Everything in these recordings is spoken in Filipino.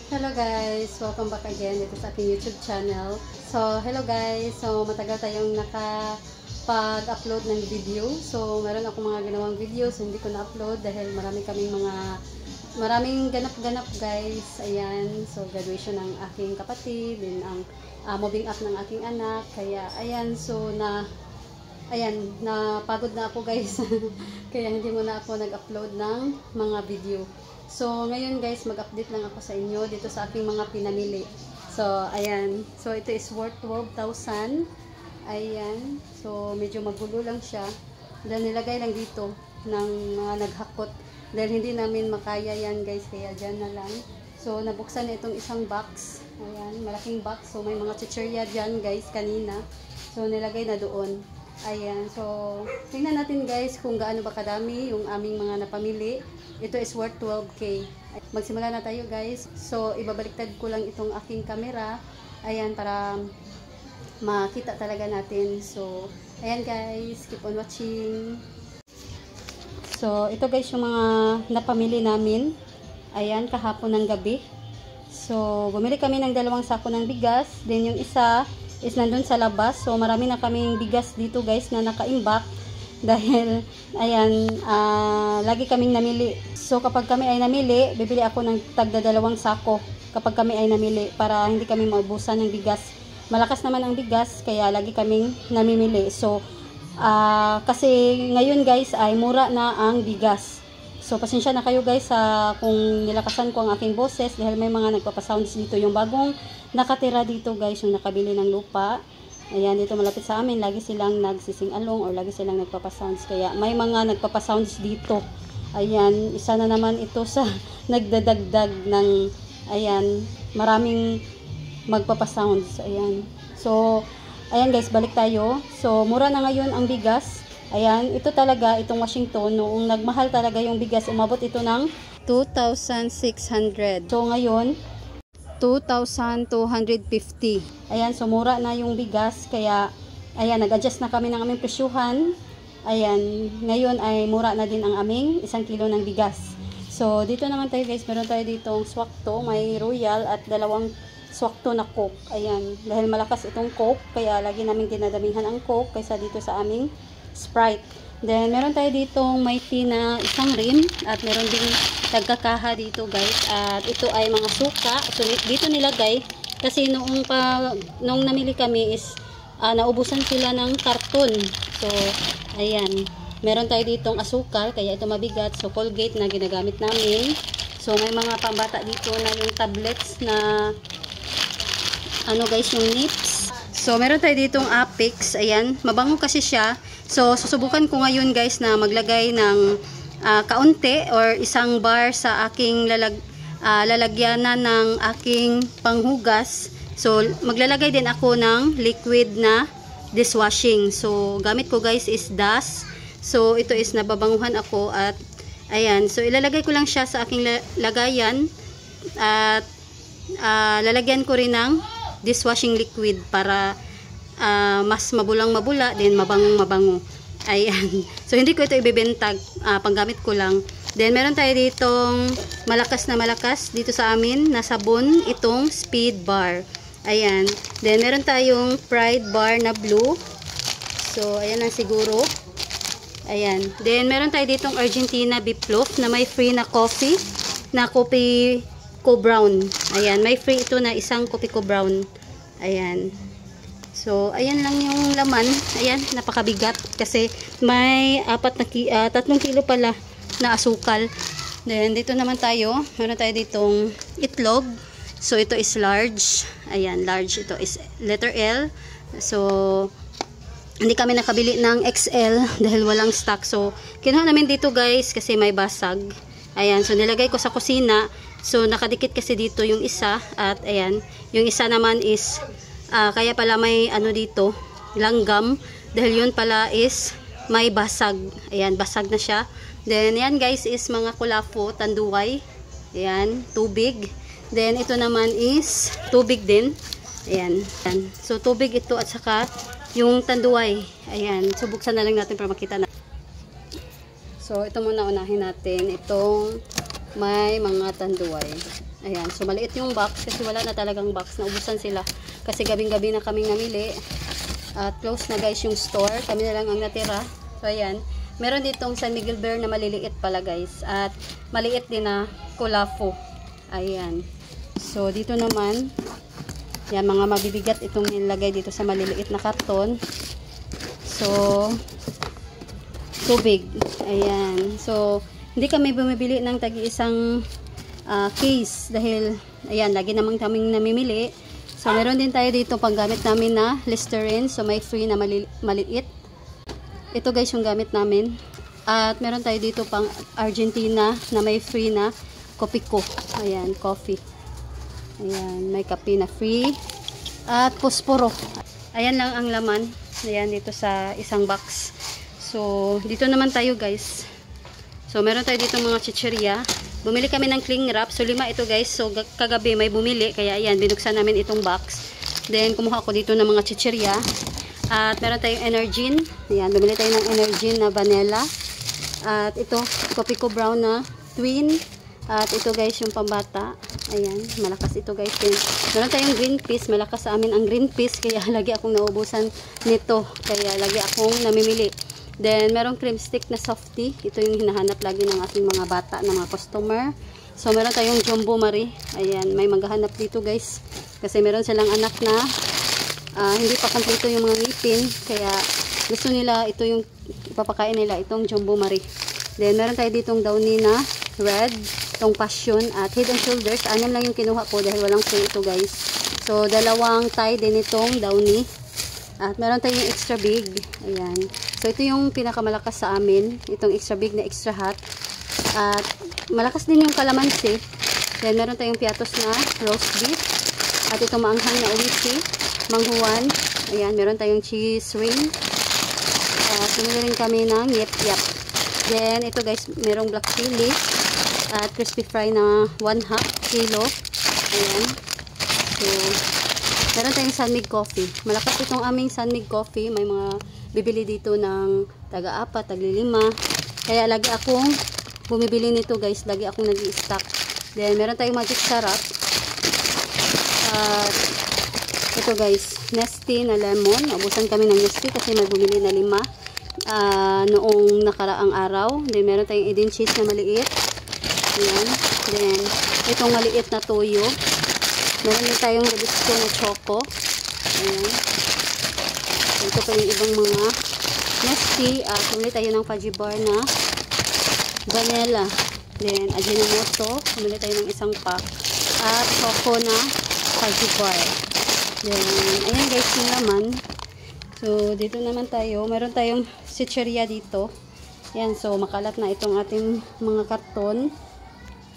Hello guys! Welcome back again dito sa aking YouTube channel. So, hello guys! So, matagal tayong nakapag-upload ng video. So, meron akong mga ginawang videos, hindi ko na-upload dahil maraming ganap-ganap guys. Ayan, so graduation ng aking kapatid, din ang moving up ng aking anak. Kaya, ayan, so napagod na ako guys. Kaya hindi muna ako nag-upload ng mga video. So, ngayon guys, mag-update lang ako sa inyo dito sa aking mga pinamili. So, ayan. So, ito is worth 12,000. Ayan. So, medyo magulo lang siya. Dahil nilagay lang dito ng mga naghakot. Dahil hindi namin makaya yan guys. Kaya dyan na lang. So, nabuksan na itong isang box. Ayan. Malaking box. So, may mga chichirya dyan guys kanina. So, nilagay na doon. Ayan. So, tingnan natin guys kung gaano ba kadami yung aming mga napamili. Ito is worth 12K. Magsimula na tayo guys. So, ibabaliktad ko lang itong aking camera. Ayan, para makita talaga natin. So, ayan guys. Keep on watching. So, ito guys yung mga napamili namin. Ayan, kahapon ng gabi. So, bumili kami ng 2 sako ng bigas. Then, yung isa is nandun sa labas. So, marami na kaming bigas dito guys na naka-imbak. Dahil, ayan, lagi kaming namili. So, kapag kami ay namili, bibili ako ng tagda 2 sako. Kapag kami ay namili, para hindi kami maubusan ng bigas. Malakas naman ang bigas, kaya lagi kaming namimili. So, kasi ngayon guys, ay mura na ang bigas. So, pasensya na kayo guys kung nilakasan ko ang aking boses. Dahil may mga nagpapasounds dito. Yung bagong nakatira dito guys, yung nakabili ng lupa. Ayan, dito malapit sa amin, lagi silang nagsising-along or lagi silang nagpapasounds. Kaya may mga nagpapasounds dito. Ayan, isa na naman ito sa nagdadagdag ng, ayan, maraming magpapasounds. Ayan. So, ayan guys, balik tayo. So, mura na ngayon ang bigas. Ayan, ito talaga, itong Washington, noong nagmahal talaga yung bigas, umabot ito ng 2,600. So, ngayon, 2,250. Ayan, so mura na yung bigas. Kaya, ayan, nag-adjust na kami ng aming presyuhan. Ayan, ngayon ay mura na din ang aming 1 kilo ng bigas. So, dito naman tayo guys, meron tayo ditong swakto. May royal at 2 swakto na coke. Ayan, dahil malakas itong coke, kaya lagi namin dinadamihan ang coke kaysa dito sa aming Sprite. Then, meron tayo ditong may tea na 1 rim. At meron ding tagkakaha dito guys. At ito ay mga suka. So, dito nilagay. Kasi noong namili kami is naubusan sila ng karton. So, ayan. Meron tayo ditong asukal. Kaya ito mabigat. So, Colgate na ginagamit namin. So, may mga pambata dito na yung tablets na ano guys, yung nips. So, meron tayo ditong Apex. Ayan. Mabango kasi siya. So, susubukan ko ngayon guys na maglagay ng kaunti or 1 bar sa aking lalagyanan ng aking panghugas. So, maglalagay din ako ng liquid na dishwashing. So, gamit ko guys is DAS. So, ito is nababanguhan ako at ayan. So, ilalagay ko lang siya sa aking lagayan at lalagyan ko rin ng dishwashing liquid para mas mabulang-mabula din mabango. Ayan. So, hindi ko ito ibebentag. Panggamit ko lang. Then, meron tayo ditong malakas dito sa amin na sabon. Itong Speed Bar. Ayan. Then, meron tayong Pride Bar na blue. So, ayan lang siguro. Ayan. Then, meron tayo ditong Argentina Beef Loaf na may free na coffee. Na coffee co brown. Ayan. May free ito na 1 coffee co brown. Ayan. So, ayan lang yung laman. Ayan, napakabigat. Kasi may 3 kilo pala na asukal. Then, dito naman tayo. Meron tayo ditong itlog. So, ito is large. Ayan, large. Ito is letter L. So, hindi kami nakabili ng XL dahil walang stock. So, kinuha namin dito guys kasi may basag. Ayan, so nilagay ko sa kusina. So, nakadikit kasi dito yung isa. At ayan, yung isa naman is kaya pala may ano dito, langgam, dahil yun pala is may basag. Ayan, basag na siya. Then, yan guys is mga kulafo, tanduay. Ayan, tubig. Then, ito naman is tubig din. Ayan. So, tubig ito at saka yung tanduay. Ayan, so buksan na lang natin para makita na. So, ito muna unahin natin. Itong may mga tanduay. Ayan, so maliit yung box kasi wala na talagang box. Naubusan sila kasi gabing-gabi na kaming namili. At close na guys yung store. Kami na lang ang natira. So ayan, meron ditong San Miguel Bear na maliliit pala guys. At maliit din na kulafo. Ayan. So dito naman, yan, mga mabibigat itong nilagay dito sa maliliit na karton. So, tubig. Ayan. So, hindi kami bumibili ng tagi-isang case dahil, ayan, lagi naman kaming namimili. So, meron din tayo dito panggamit namin na Listerine. So, may free na maliit. Ito guys yung gamit namin. At meron tayo dito pang Argentina na may free na Kopiko. Ayan, coffee. Ayan, may kape na free. At posporo. Ayan lang ang laman. Ayan, dito sa isang box. So, dito naman tayo guys. So, meron tayo dito mga chichirya. Bumili kami ng cling wrap. So, 5 ito guys. So, kagabi may bumili. Kaya ayan, binuksan namin itong box. Then, kumuha ko dito ng mga chichirya. At meron tayong Energin. Ayan, bumili tayo ng Energin na vanilla. At ito, Kopiko brown na twin. At ito guys, yung pambata. Ayan, malakas ito guys. Then, meron tayong green peas. Malakas sa amin ang green peas. Kaya lagi akong naubusan nito. Kaya lagi akong namimili. Then, merong cream stick na softy. Ito yung hinahanap lagi ng ating mga bata, ng mga customer. So, meron tayong Jumbo Marie. Ayan, may maghahanap dito guys. Kasi meron silang anak na hindi pa kompleto yung mga ngipin. Kaya, gusto nila, ito yung ipapakain nila, itong Jumbo Marie. Then, meron tayo ditong Downy na red. Itong Passion at Head and Shoulders. 6 lang yung kinuha ko dahil walang free ito guys. So, 2 tie din itong Downy. At meron tayong extra big. Ayan. So, ito yung pinakamalakas sa amin. Itong extra big na extra hot. At malakas din yung kalamansi. Then, meron tayong piatos na roast beef. At itong maanghang na uwisi. Manghuan. Ayan, meron tayong cheese ring. Tumili rin kami ng yep-yep. Then, ito guys, merong black chili. At crispy fry na 1/2 kilo. Ayan. So, meron tayong Sunmig coffee. Malakas itong aming Sunmig coffee. May mga bibili dito ng taga-4, tagli-5. Kaya lagi akong bumibili nito guys. Lagi akong nag-i-stock. Then, meron tayong magic sarap. At ito guys, Nesty na lemon. Ubusan kami ng Nesty kasi may bumili na 5 noong nakaraang araw. Then, meron tayong Eden cheese na maliit. Ayan. Then, itong maliit na toyo. Meron din tayong Robusto na choco. Ayan. Ito pa yung ibang mga Nesty. Tumili tayo ng Fudgy bar na vanilla. Then, Ajinomoto. Tumili tayo ng 1 pack. At choco na Fudgy bar. Then, ayan guys yung laman. So, dito naman tayo. Meron tayong chichirya dito. Ayan. So, makalat na itong ating mga karton.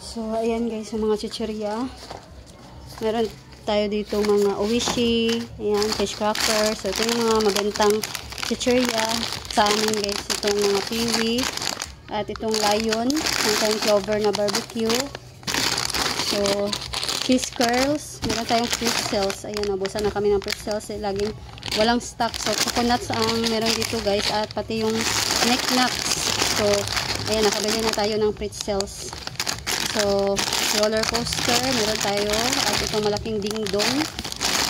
So, ayan guys yung mga chichirya. Meron tayo dito mga owishi, ayan, fish crackers. So, ito yung mga magandang chichirya sa amin guys. Itong mga piwi at itong lion. Meron tayong clover na barbecue. So, cheese curls. Meron tayong pretzels. Ayan, nabusan na kami ng pretzels. Laging walang stock. So, coconuts ang meron dito guys. At pati yung knickknacks. So, ayan, nakabili na tayo ng pretzels. So, roller coaster, meron tayo. At itong malaking dingdong.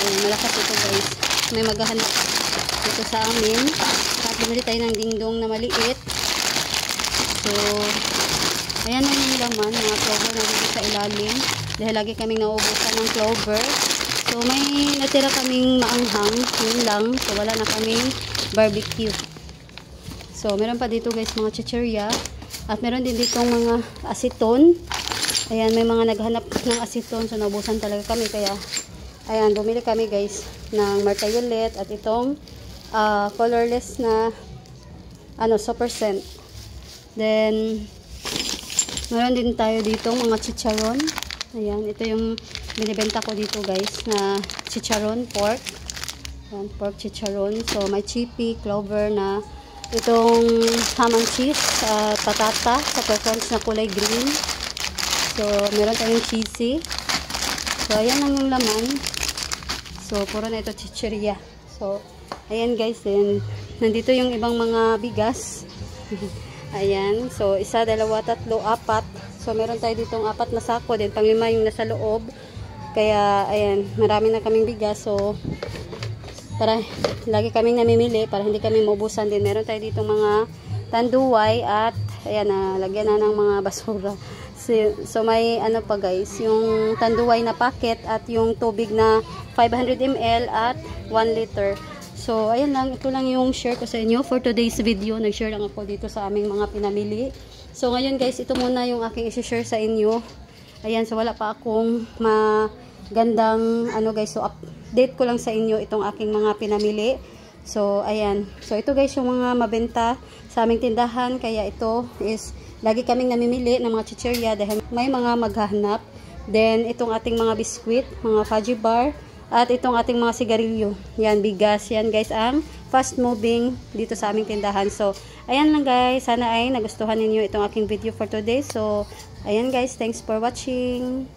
Ayan, malakas ito guys. May maghahanap dito sa amin. At bumili tayo ng dingdong na maliit. So, ayan na yung laman. Mga clover na dito sa ilalim. Dahil lagi kaming nauubusan ng clover. So, may natira kaming maanghang. Yun lang. So, wala na kaming barbecue. So, meron pa dito guys mga chichirya. At meron din ditong mga aceton. Ayan, may mga naghanap ng aceton. So, naubusan talaga kami. Kaya, ayan, bumili kami guys ng Martiolet at itong colorless na super scent. Then, meron din tayo ditong mga chicharon. Ayan, ito yung binibenta ko dito guys na chicharon pork. Ayan, pork chicharon. So, may chippy, clover na itong ham and cheese, patata sa preference na kulay green. So, meron tayong cheesy. So, ayan lang yung laman. So, puro na ito chichirya. So, ayan guys. Then, nandito yung ibang mga bigas. Ayan. So, 1, 2, 3, 4. So, meron tayo ditong 4 na sako, then pang-5 yung nasa loob. Kaya, ayan, marami na kaming bigas. So, para lagi kaming namimili, para hindi kami maubusan din. Meron tayo ditong mga tanduay at, ayan na, lagyan na ng mga basura. So, may ano pa guys, yung tanduay na packet at yung tubig na 500 ml at 1 liter. So, ayan lang, ito lang yung share ko sa inyo for today's video. Nag-share lang ako dito sa aming mga pinamili. So, ngayon guys, ito muna yung aking isi-share sa inyo. Ayan, so wala pa akong magandang ano guys, so update ko lang sa inyo itong aking mga pinamili. So, ayan. So, ito guys yung mga mabenta sa aming tindahan. Kaya ito is lagi kaming namimili ng mga chichirya dahil may mga maghahanap. Then, itong ating mga biskwit, mga fudgy bar, at itong ating mga sigarilyo. Yan, bigas. Yan guys, ang fast moving dito sa aming tindahan. So, ayan lang guys. Sana ay nagustuhan ninyo itong aking video for today. So, ayan guys. Thanks for watching.